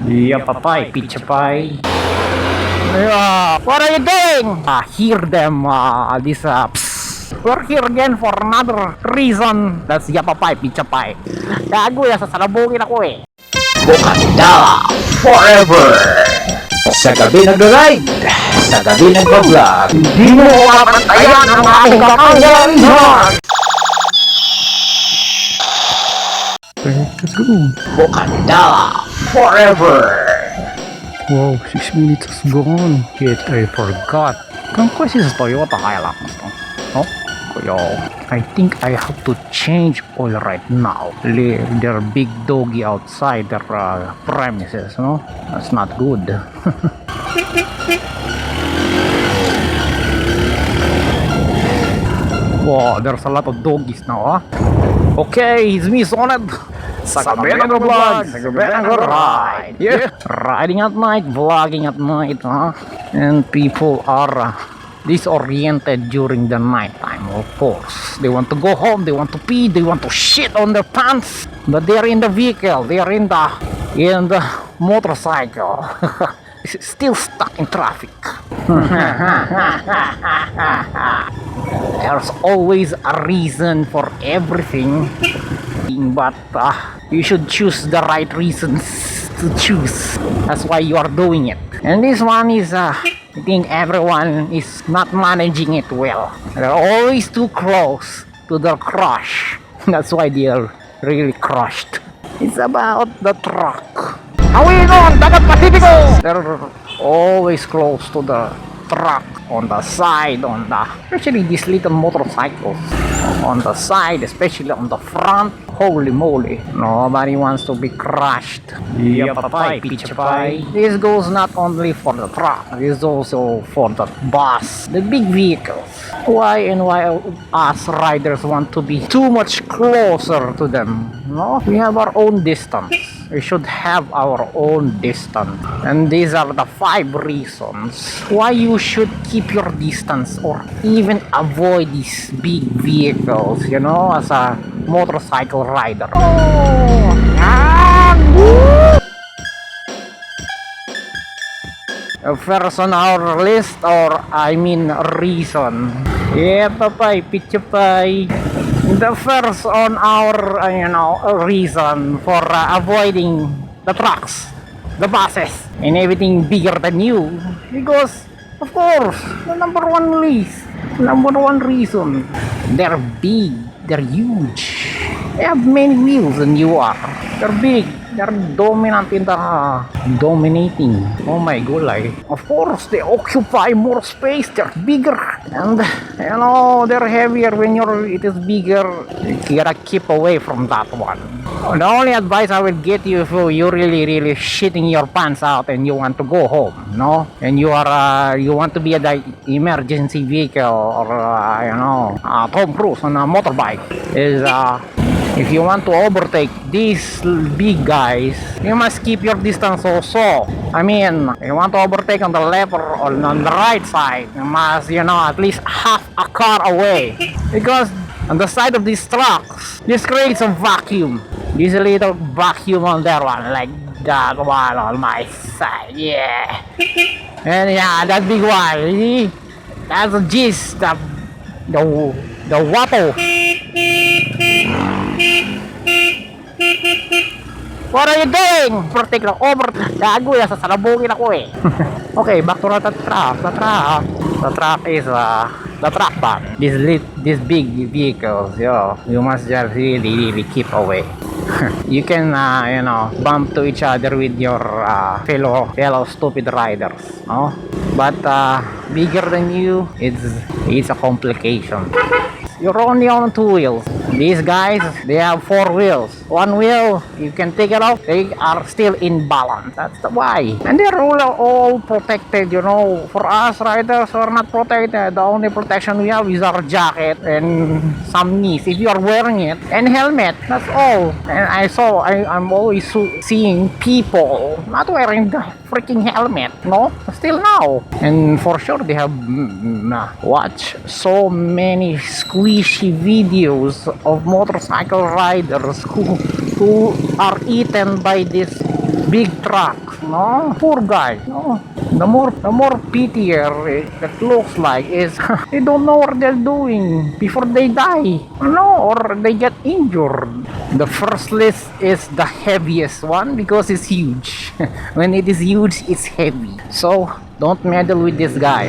Yeah, papay, pizza pie. Yeah, what are you doing? Hear them, we're here again for another reason. That's Yapa Pie, Pizza Pie. Gago, sasalabugin ako eh. Bukanda forever! Sa Gabi Nag-Ri-Ride, sa Gabi Nag-Vlo-Vlog, Hindi mo mapantayan ang aking kapangyarihan. Let's go. Bukanda forever! Wow, 6 minutes has gone. Shit, I forgot. Kung kasi sa Toyota Hilux to. Oh, yo, I think I have to change oil right now. Leave their big doggy outside their premises, no? That's not good. Wow, there's a lot of doggies now, huh? Okay, it's me, Soned. Sa Gabi Nag-Vlo-Vlog, sa Gabi Nag-Ri-Ride. Yeah, riding at night, vlogging at night, huh? And people are disoriented during the night time, of course. They want to go home, they want to pee, they want to shit on their pants, but they're in the vehicle, they're in the motorcycle. Still stuck in traffic. There's always a reason for everything, but you should choose the right reasons to choose. That's why you are doing it. And this one is I think everyone is not managing it well. They're always too close to their crush. That's why they are really crushed. It's about the truck. Awin on Dagat Pacifico! They're always close to the truck, on the side, especially these little motorcycles, on the side, especially on the front. Holy moly, nobody wants to be crushed. Yeah, papay, pizza pie. This goes not only for the truck, this also for the bus, the big vehicles. Why us riders want to be too much closer to them? No, we have our own distance. We should have our own distance. And these are the 5 reasons why you should keep your distance or even avoid these big vehicles, you know, as a motorcycle rider. Oh, first on our list, or I mean reason. Yeah, papay, pizza pie. The first on our, reason for avoiding the trucks, the buses, and everything bigger than you. Because, of course, the number one reason, they're big, they're huge. They have many wheels than you are. They're big. They're dominant in the dominating. Oh my god! Of course, they occupy more space. They're bigger, and they're heavier. When it is bigger, you gotta keep away from that one. The only advice I will get you if you're really shitting your pants out and you want to go home, no, and you want to be at the emergency vehicle or Tom Cruise on a motorbike is if you want to overtake these big guys, you must keep your distance also. I mean, you want to overtake on the left or on the right side, you must, at least half a car away. Because on the side of these trucks, this creates a vacuum. There's a little vacuum on that one, like that one on my side, yeah. And yeah, that big one, see? That's the gist, the water. What are you doing? Protect lang over. Gago, sasalabugin ako eh. Okay, back to the truck. The truck is the truck ban. These big vehicles, you must just really keep away. You can bump to each other with your fellow stupid riders, no? But bigger than you, it's a complication. You're only on 2 wheels. These guys, they have 4 wheels. 1 wheel, you can take it off, they are still in balance. That's the why. And they're all protected, For us riders who are not protected, the only protection we have is our jacket and some knees, if you are wearing it, and helmet. That's all. And I'm always seeing people not wearing the freaking helmet, no? Still now. And for sure, they have watched so many squishy videos of motorcycle riders who are eaten by these big trucks, no? Poor guy, no? The more pitier it looks like is they don't know what they're doing before they die, no, or they get injured. The first list is the heaviest one because it's huge. When it is huge, it's heavy. So don't meddle with this guy.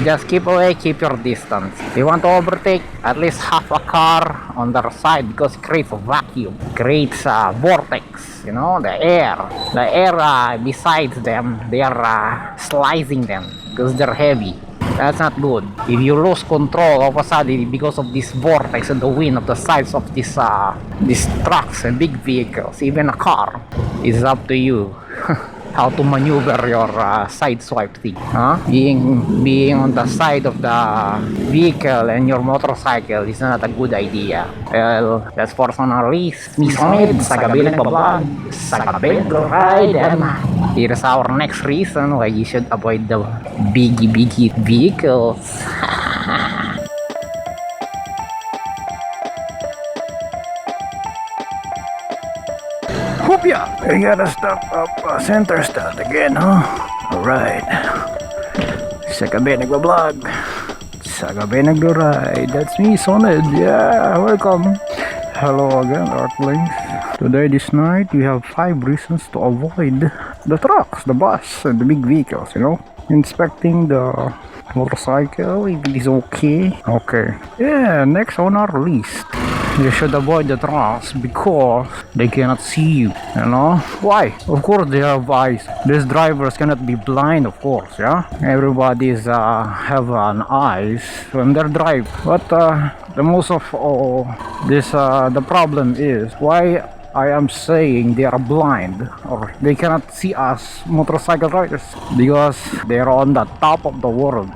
Just keep away, keep your distance. If you want to overtake, at least half a car on their side because it creates a vacuum, creates a vortex, you know, the air besides them, they are slicing them because they're heavy. That's not good. If you lose control of a sudden because of this vortex and the wind of the sides of these trucks and big vehicles, even a car, it's up to you. How to maneuver your side swipe thing, huh? Being on the side of the vehicle and your motorcycle is not a good idea. Well, that's for personally Miss Omid sa Gabi Nag-Vlo-Vlog, sa Gabi Nag-Ri-Ride, and here's our next reason why you should avoid the biggie vehicles. Hope ya! I gotta stop up center stand again, huh? Alright. Sa Gabi Nag-Vlo-Vlog. Sa Gabi Nag-Ri-Ride. That's me, Soned. Yeah, welcome. Hello again, Earthlings. Today, this night, we have 5 reasons to avoid the trucks, the bus, and the big vehicles, you know? Inspecting the motorcycle, if it is okay. Okay. Yeah, next on our list. You should avoid the trucks because they cannot see you, you know? Why? Of course they have eyes. These drivers cannot be blind, of course, yeah? Everybody's have an eyes when they drive. But the most of all, the problem is why I am saying they are blind or they cannot see us motorcycle riders because they are on the top of the world.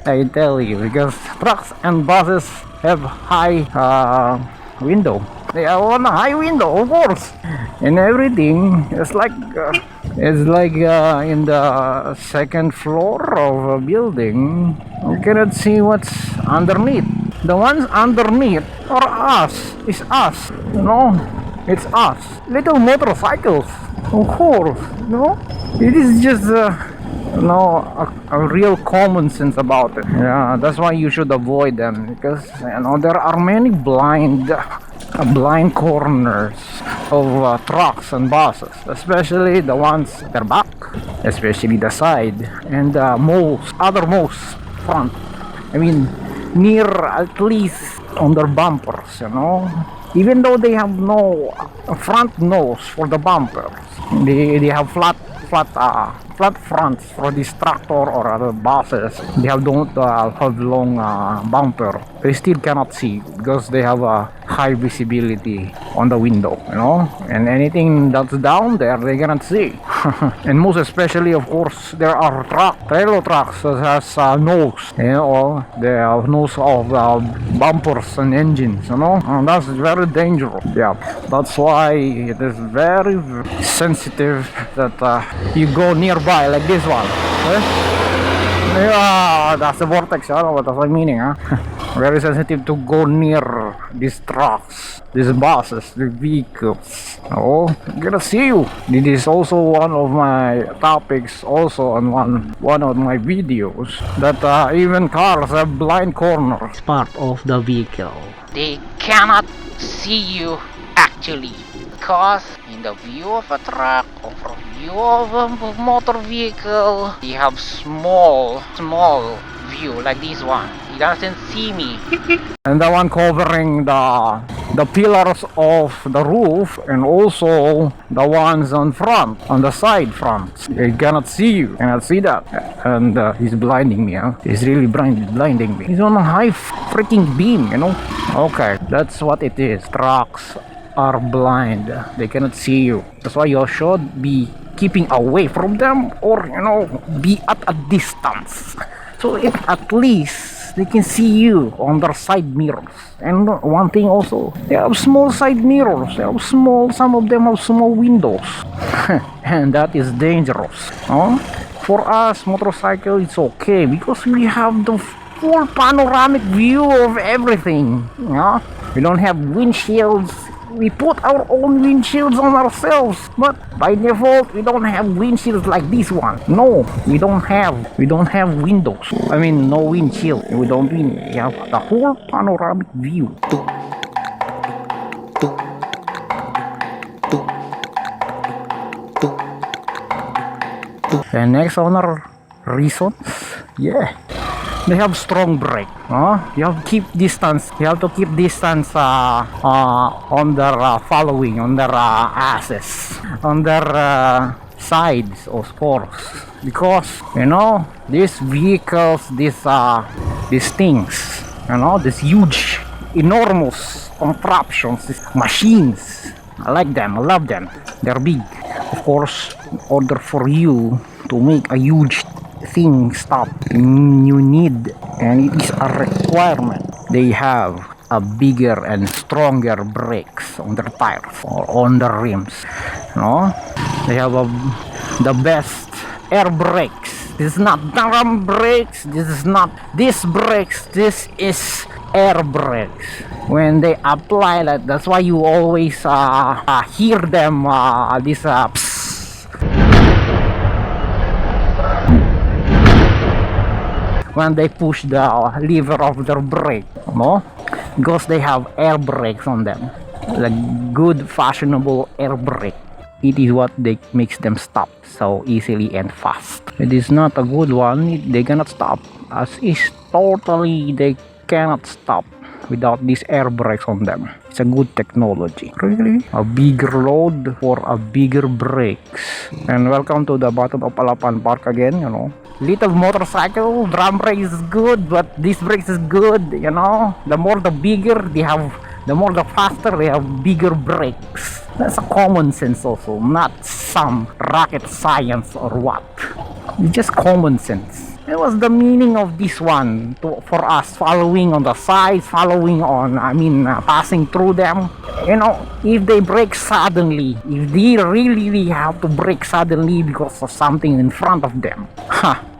I tell you, because trucks and buses have high window. They have on a high window, of course, and everything is like in the second floor of a building. You cannot see what's underneath. The ones underneath are us. It's us, you know. It's us. Little motorcycles, of course. You know, it is just. A real common sense about it. Yeah, that's why you should avoid them because you know there are many blind corners of trucks and buses, especially the ones at their back, especially the side, and most front. I mean, near at least on their bumpers, you know. Even though they have no front nose for the bumpers, they have flat fronts for this tractor or other buses. They don't have long bumper. They still cannot see because they have a high visibility on the window, you know, and anything that's down there they cannot see. And most especially, of course, there are trailer trucks that has nose, you know, they have nose of bumpers and engines, you know, and that's very dangerous. Yeah, that's why it is very sensitive that you go nearby like this one. Yeah, that's the vortex. I don't know what that's meaning, huh? Very sensitive to go near these trucks, these buses, the vehicles. Oh, I'm gonna see you. This is also one of my topics, also on one of my videos, that even cars have blind corners. Part of the vehicle. They cannot see you actually. Because in the view of a truck or view of a motor vehicle, you have small view like this one. He doesn't see me. And the one covering the pillars of the roof, and also the ones on the side fronts. He cannot see you, cannot see that. And he's blinding me, huh? He's really blinding me. He's on a high freaking beam, you know? Okay, that's what it is. Trucks are blind. They cannot see you. That's why you should be keeping away from them, or you know, be at a distance, so if at least they can see you on their side mirrors. And one thing also, they have small side mirrors. They have some of them have small windows. And that is dangerous, huh? For us motorcycle, it's okay because we have the full panoramic view of everything, yeah? We don't have windshields we put our own windshields on ourselves. But by default, we don't have windshields like this one. No, we don't have. We don't have windows. I mean, no windshield. We don't win. We have the whole panoramic view. And next on our reasons, yeah, they have strong brake. You have to keep distance. You have to keep distance on their following, on their asses, on their sides, of course, because you know these vehicles, these things, you know, these huge, enormous contraptions, these machines. I like them. I love them. They're big. Of course, in order for you to make a huge thing stop, you need, and it is a requirement, they have a bigger and stronger brakes on their tires or on the rims. No, they have the best air brakes. This is not drum brakes. This is not disc brakes. This is air brakes. When they apply that, that's why you always hear them this when they push the lever of their brake, no? Because they have air brakes on them, like good fashionable air brake. It is what makes them stop so easily and fast. It is not a good one. They cannot stop. As is totally, they cannot stop without these air brakes on them. It's a good technology. Really? A bigger load for a bigger brakes. And welcome to the Battle of Alapan Park again, you know. Little motorcycle, drum brake is good, but this brakes is good, you know. The more the bigger they have, the more the faster they have bigger brakes. That's a common sense also, not some rocket science or what. It's just common sense. It was the meaning of this one for us, following on the sides, following on, passing through them. You know, if they brake suddenly, if they really have to brake suddenly because of something in front of them,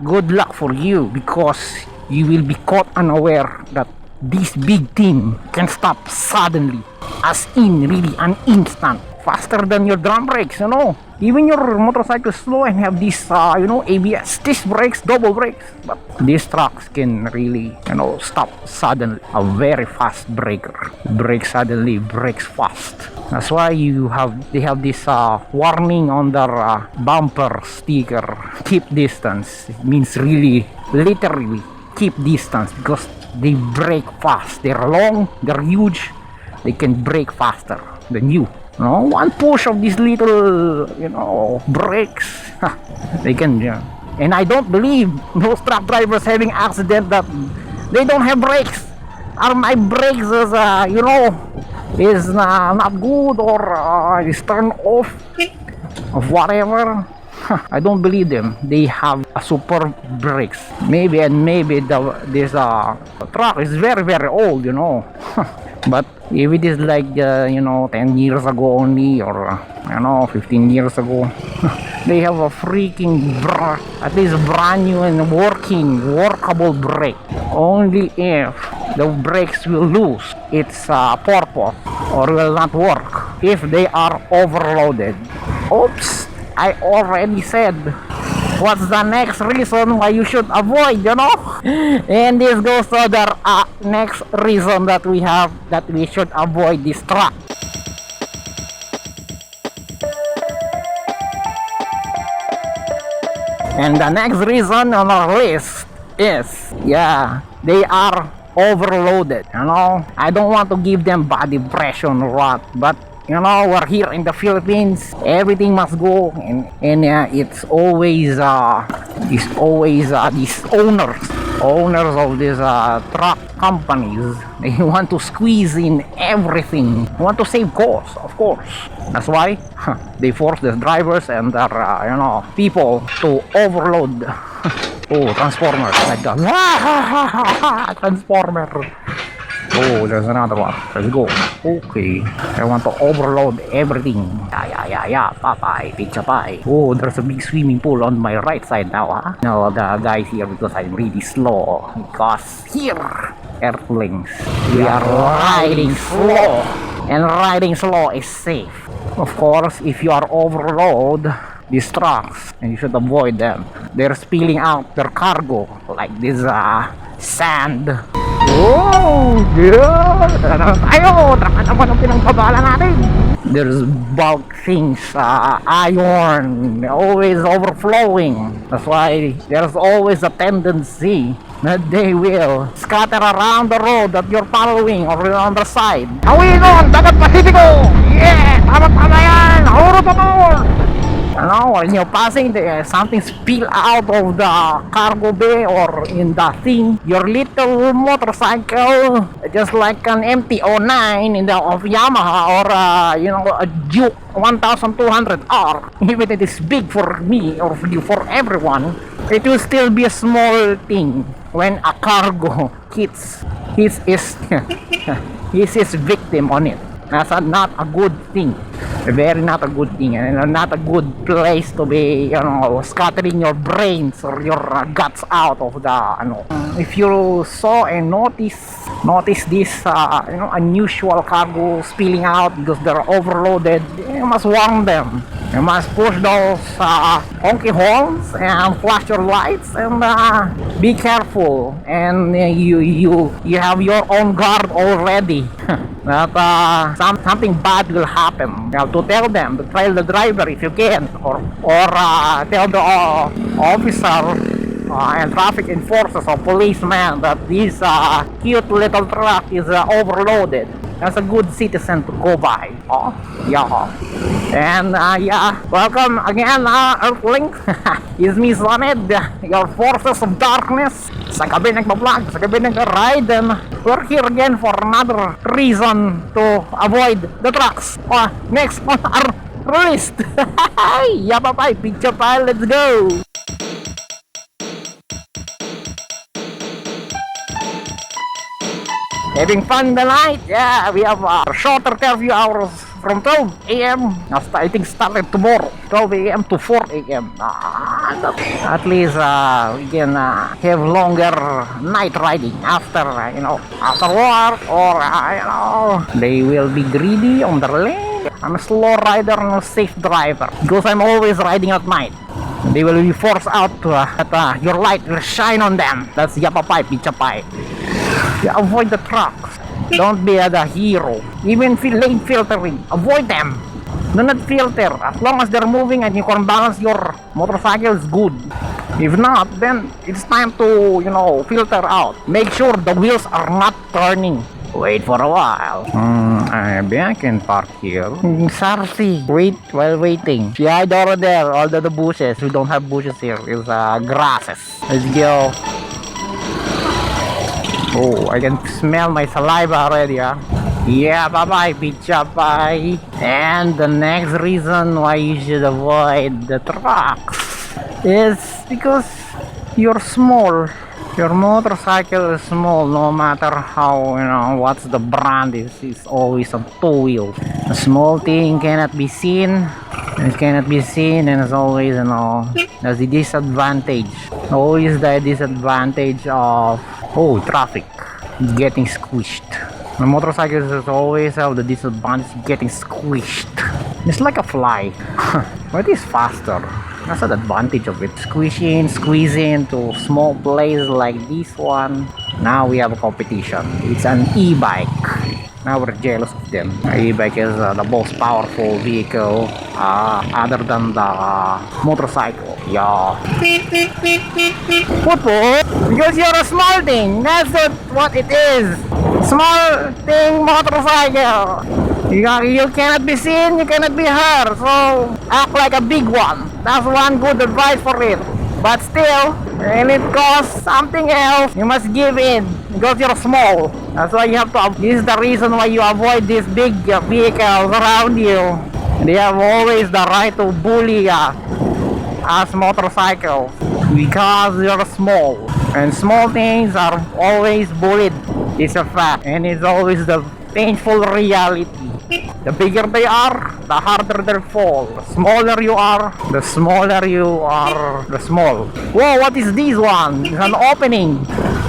good luck for you, because you will be caught unaware that this big thing can stop suddenly, as in really an instant, faster than your drum brakes, you know. Even your motorcycle is slow and have this, ABS, disc brakes, double brakes, but these trucks can really, stop suddenly. A very fast breaker, brakes suddenly, brakes fast. That's why they have this warning on their bumper sticker. Keep distance. It means really, literally, keep distance, because they brake fast. They're long, they're huge, they can brake faster than you. No, one push of these little, brakes, they can, and I don't believe those truck drivers having accident that they don't have brakes. Are my brakes is not good, or is turned off, of whatever? I don't believe them. They have a super brakes. Maybe this truck is very, very old, But if it is like 10 years ago only, or 15 years ago, they have a freaking at least brand new and workable brake. Only if the brakes will lose its purpose or will not work if they are overloaded. Oops, I already said what's the next reason why you should avoid, and this goes to the next reason that we have, that we should avoid this truck. And the next reason on our list is, they are overloaded. I don't want to give them bad impression or what, but we're here in the Philippines. Everything must go, and it's always these owners of these truck companies. They want to squeeze in everything. They want to save costs, of course. That's why they force the drivers and their people to overload. Oh, transformers like that. Transformer. Oh, there's another one. Let's go. Okay. I want to overload everything. Yeah. Papay, pizza pie. Oh, there's a big swimming pool on my right side now, No, the guys here, because I'm really slow. Because here, Earthlings, we are riding slow. and riding slow is safe. Of course, if you are overload these trucks, and you should avoid them. They're spilling out their cargo like this sand. Oh, yeah! Tayo! Traka naman ang pinagbabala natin. There's bulk things, iron, always overflowing. That's why there's always a tendency that they will scatter around the road that you're following or on the side. Awin on! Dagat Pasipiko! Yeah! Tama-tama yan! Huro pa more! Ano, when you're passing, something spill out of the cargo bay or in the thing. Your little motorcycle, just like an MT-09 in the of Yamaha or a Duke 1200R. Even it is big for me or for everyone, it will still be a small thing when a cargo hits his victim on it. That's not a good thing. Very not a good thing, and not a good place to be, scattering your brains or your guts out of the, If you saw and notice this, unusual cargo spilling out because they're overloaded, you must warn them. You must push those honky horns and flash your lights and be careful. And you have your own guard already. That something bad will happen. You have to tell them, to tell the driver if you can, or tell the officer and traffic enforcers or policeman that this cute little truck is overloaded. That's a good citizen to go by. Oh, yeah. And welcome again, Earthling. It's me, Soned, your forces of darkness. Sa Gabi Nag-Vlo-Vlog, sa Gabi Nag-Ri-Ride, and we're here again for another reason to avoid the trucks. Next on our list. Yapapay, picture pile, let's go. Having fun tonight? Yeah, we have shorter curfew hours from 12 a.m. I think started tomorrow, 12 a.m. to 4 a.m. At least we can have longer night riding after after work, or they will be greedy on their lane. I'm a slow rider and a safe driver because I'm always riding at night. They will be forced out to your light will shine on them. That's Yapapay, Pichapay. Avoid the trucks. Don't be the hero. Even lane filtering, avoid them. Do not filter. As long as they're moving and you can balance your motorcycle is good. If not, then it's time to filter out. Make sure the wheels are not turning. Wait for a while. Maybe I can park here. Sarsi. Wait while waiting. She hide over there. All the bushes. We don't have bushes here. It's grasses. Let's go. Oh, I can smell my saliva already, Yeah, bye-bye, pizza bye. And the next reason why you should avoid the trucks is because you're small. Your motorcycle is small, no matter how, what's the brand is. It's always on two wheels. A small thing cannot be seen. It cannot be seen, and it's always, there's the disadvantage. Always the disadvantage of traffic getting squished. My motorcycles always have the disadvantage of getting squished. It's like a fly. But it's faster. That's the advantage of it. Squeezing to small place like this one. Now we have a competition. It's an e-bike. Now we're jealous of them. E-bike is the most powerful vehicle other than the motorcycle. Yeah. Because you're a small thing. That's what it is. Small thing motorcycle. You cannot be seen, you cannot be heard. So act like a big one. That's one good advice for it. But still, when it costs something else, you must give in because you're small. That's why you have to. This is the reason why you avoid these big vehicles around you. They have always the right to bully us motorcycles because you're small, and small things are always bullied. It's a fact, and it's always the painful reality. The bigger they are, the harder they fall. The smaller you are, the smaller you are. The small. Whoa, what is this one? It's an opening.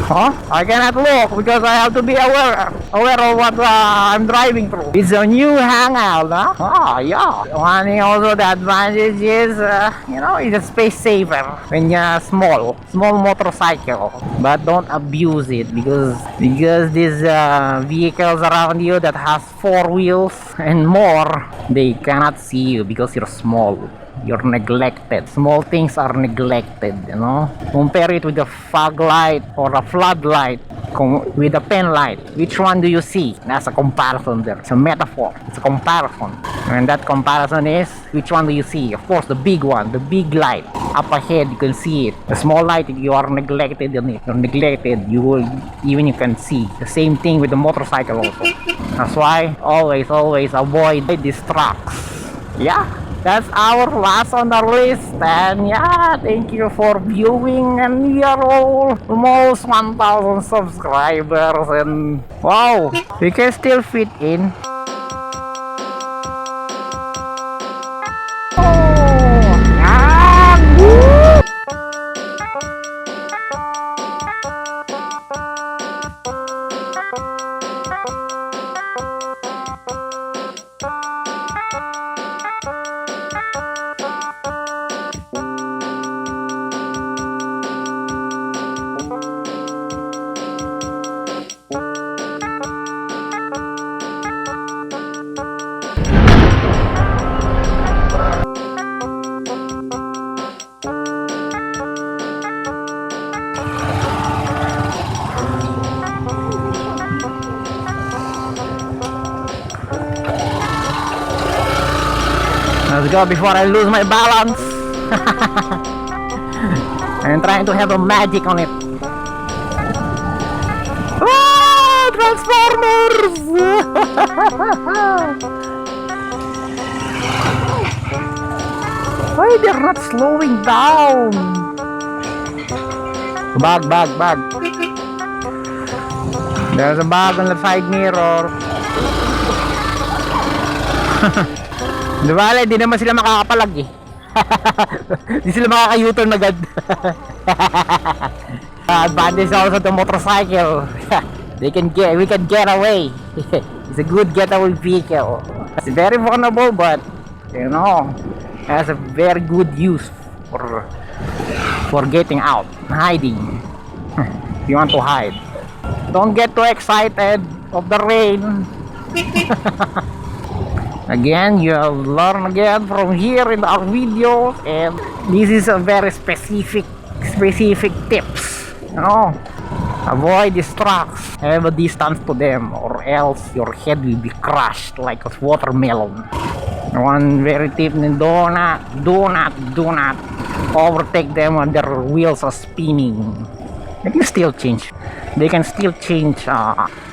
Huh? I cannot look because I have to be aware of what I'm driving through. It's a new hangout, huh? Oh, yeah. One thing also, the advantage is, it's a space saver when you're small motorcycle. But don't abuse it because these vehicles around you that has 4 wheels and more, they cannot see you because you're small. You're neglected. Small things are neglected, Compare it with a fog light or a floodlight with a pen light. Which one do you see? That's a comparison there. It's a metaphor. It's a comparison. And that comparison is, which one do you see? Of course, the big one, the big light. Up ahead, you can see it. The small light, you are neglected in it. You're neglected. You can see. The same thing with the motorcycle also. That's why, always avoid distracts. Yeah. That's our last on the list, and yeah, thank you for viewing, and we are almost 1,000 subscribers, and wow, we can still fit in. Let's go before I lose my balance. I'm trying to have a magic on it. Ah, Transformers! Why they're not slowing down? Bag. There's a bag on the side mirror. Di ba, di naman sila makakapalag eh. Di sila makaka-U-turn agad. Advantage also the motorcycle. We can get away. It's a good getaway vehicle. It's very vulnerable, but has a very good use for getting out, hiding. If you want to hide, don't get too excited of the rain. Again, you have learned again from here in our videos, and this is a very specific tips. Avoid distracts, have a distance to them, or else your head will be crushed like a watermelon. One very tip: do not overtake them when their wheels are spinning. They can still change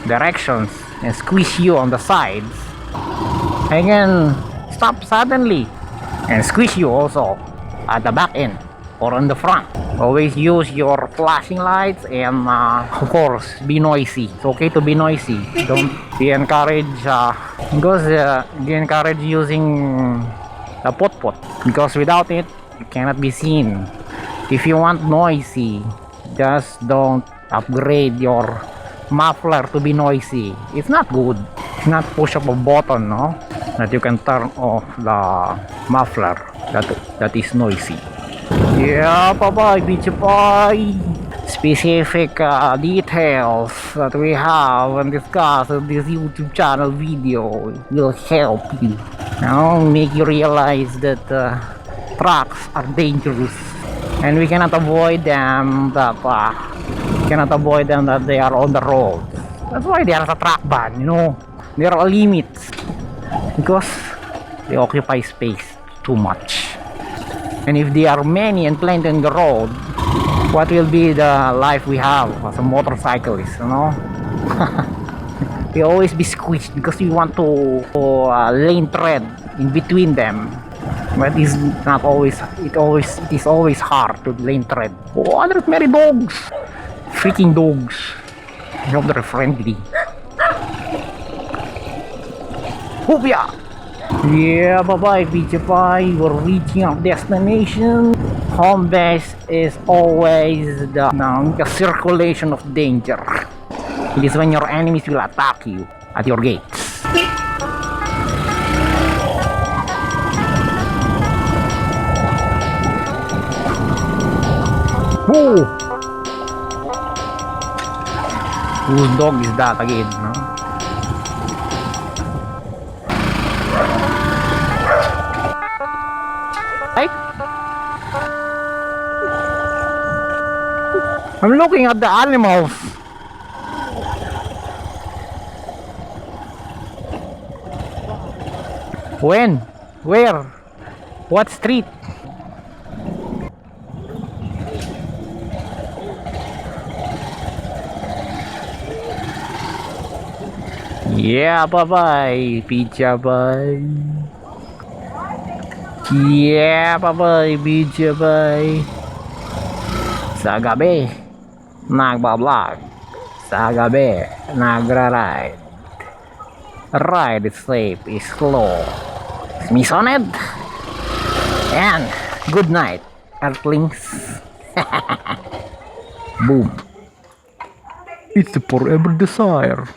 directions and squeeze you on the sides. And then stop suddenly and squeeze you also at the back end or on the front. Always use your flashing lights, and of course, be noisy. It's okay to be noisy. Don't be encouraged using the pot because without it you cannot be seen. If you want noisy, just don't upgrade your muffler to be noisy. It's not good. It's not push up a button, that you can turn off the muffler that is noisy. Yeah, bye. Specific details that we have and discuss in this YouTube channel video will help you. Make you realize that trucks are dangerous, and we cannot avoid them that they are on the road. That's why there is a truck ban. There are limits because they occupy space too much. And if they are many and plenty on the road, what will be the life we have as a motorcyclist? We always be squished because we want to lane tread in between them. But it's not always. It is always hard to lane tread. Oh, there's many dogs, freaking dogs. I hope they're friendly. Hoopya! Yeah, bye-bye, Pizza Pie. We're reaching our destination. Home base is always the circulation of danger. It is when your enemies will attack you at your gates. Whoa! Whose dog is that again, no? Hey? I'm looking at the animals. When? Where? What street? Yeah, bye-bye, Pizza Pie. Yeah, bye-bye, Pizza Pie. Sa gabi, nagbablog. Sa gabi, nag-Ri-Ride. Ride is safe, is slow. Misoned. And good night, Earthlings. Boom. It's a forever desire.